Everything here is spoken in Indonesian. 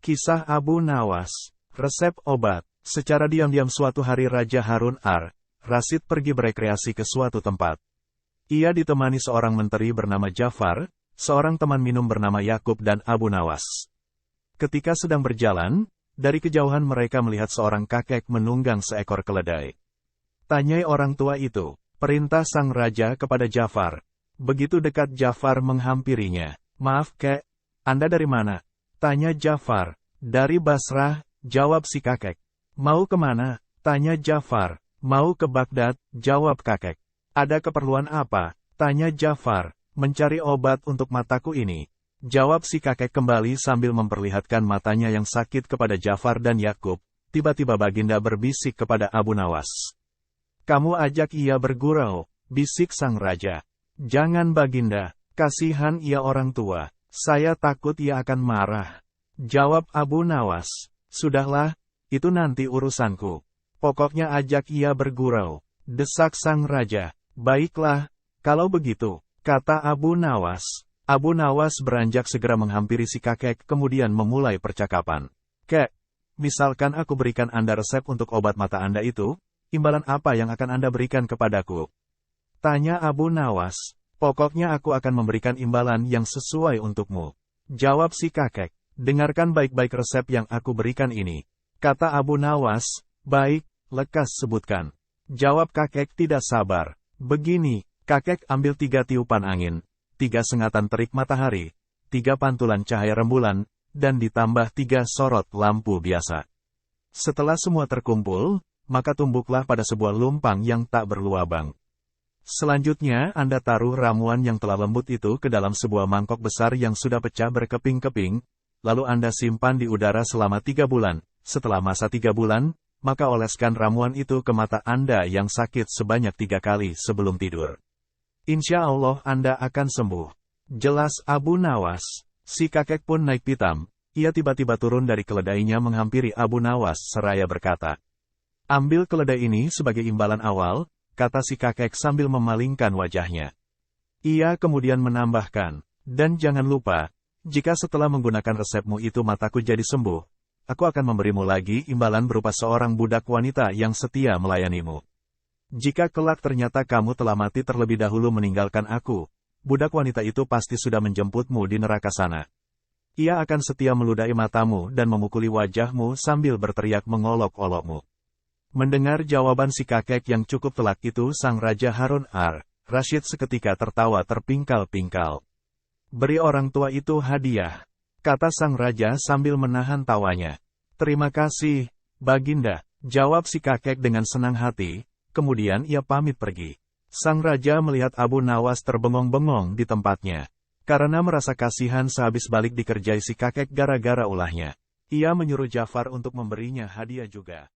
Kisah Abu Nawas. Resep obat. Secara diam-diam suatu hari Raja Harun ar-Rasyid pergi berekreasi ke suatu tempat. Ia ditemani seorang menteri bernama Ja'far, seorang teman minum bernama Yakub dan Abu Nawas. Ketika sedang berjalan, dari kejauhan mereka melihat seorang kakek menunggang seekor keledai. Tanyai orang tua itu, perintah sang raja kepada Ja'far. Begitu dekat Ja'far menghampirinya. "Maaf kek, Anda dari mana?" Tanya Ja'far. "Dari Basrah," jawab si kakek. "Mau kemana?" Tanya Ja'far. "Mau ke Baghdad," jawab kakek. "Ada keperluan apa?" Tanya Ja'far. "Mencari obat untuk mataku ini," jawab si kakek kembali sambil memperlihatkan matanya yang sakit kepada Ja'far dan Yakub. Tiba-tiba Baginda berbisik kepada Abu Nawas. "Kamu ajak ia bergurau," bisik sang raja. "Jangan Baginda, kasihan ia orang tua. Saya takut ia akan marah," jawab Abu Nawas. "Sudahlah, itu nanti urusanku. Pokoknya ajak ia bergurau," desak sang raja. "Baiklah, kalau begitu," kata Abu Nawas. Abu Nawas beranjak segera menghampiri si kakek kemudian memulai percakapan. "Kek, misalkan aku berikan Anda resep untuk obat mata Anda itu, imbalan apa yang akan Anda berikan kepadaku?" Tanya Abu Nawas. "Pokoknya aku akan memberikan imbalan yang sesuai untukmu," jawab si kakek. "Dengarkan baik-baik resep yang aku berikan ini," kata Abu Nawas. "Baik, lekas sebutkan," jawab kakek tidak sabar. "Begini," kakek ambil 3 tiupan angin, 3 sengatan terik matahari, 3 pantulan cahaya rembulan, dan ditambah 3 sorot lampu biasa. Setelah semua terkumpul, maka tumbuklah pada sebuah lumpang yang tak berluabang. Selanjutnya Anda taruh ramuan yang telah lembut itu ke dalam sebuah mangkok besar yang sudah pecah berkeping-keping, lalu Anda simpan di udara selama 3 bulan. Setelah masa 3 bulan, maka oleskan ramuan itu ke mata Anda yang sakit sebanyak 3 kali sebelum tidur. Insya Allah Anda akan sembuh, jelas Abu Nawas. Si kakek pun naik pitam. Ia tiba-tiba turun dari keledainya menghampiri Abu Nawas seraya berkata, "Ambil keledai ini sebagai imbalan awal," kata si kakek sambil memalingkan wajahnya. Ia kemudian menambahkan, "Dan jangan lupa, jika setelah menggunakan resepmu itu mataku jadi sembuh, aku akan memberimu lagi imbalan berupa seorang budak wanita yang setia melayanimu. Jika kelak ternyata kamu telah mati terlebih dahulu meninggalkan aku, budak wanita itu pasti sudah menjemputmu di neraka sana. Ia akan setia meludahi matamu dan memukuli wajahmu sambil berteriak mengolok-olokmu." Mendengar jawaban si kakek yang cukup telak itu, sang Raja Harun ar-Rasyid seketika tertawa terpingkal-pingkal. "Beri orang tua itu hadiah," kata sang raja sambil menahan tawanya. "Terima kasih, Baginda," jawab si kakek dengan senang hati, kemudian ia pamit pergi. Sang raja melihat Abu Nawas terbengong-bengong di tempatnya. Karena merasa kasihan sehabis balik dikerjai si kakek gara-gara ulahnya, ia menyuruh Ja'far untuk memberinya hadiah juga.